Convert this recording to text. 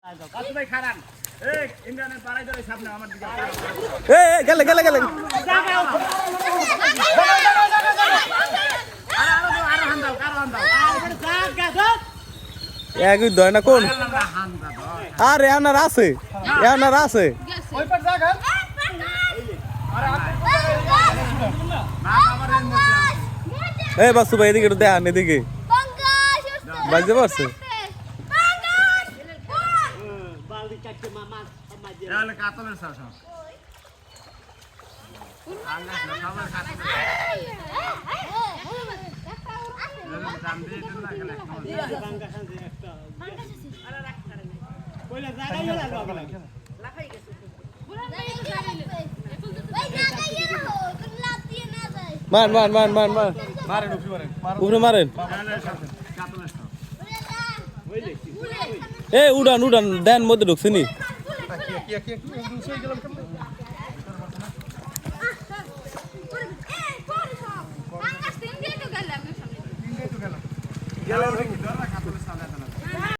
কাসু ভাই খারান এই ইমরানের পাড়ায় ধরে সামনে আমার দিকে এই গেলে গেলে গেলে আর হান দাও এক দয় না কোন আরে আপনার আছে আপনার আছে ওই পার জায়গা আরে এই বাসু ভাই এদিকে একটু দেখান এদিকে বাজতে পারছে এলে কাতলের সাথে আল্লাহ সবার কাছে দাম দিয়ে দেন না এখানে বাঙ্গা শান্তি একটা আরে রাখ করে না কইলা জায়গা হলো লাগবে লাফাই গেছে মান মান মান মান মান মারেন উপরে মারেন উপরে মারেন কাতলের সাথে এই উড়ান উড়ান দেন মধ্যে ঢুকছে নি গেল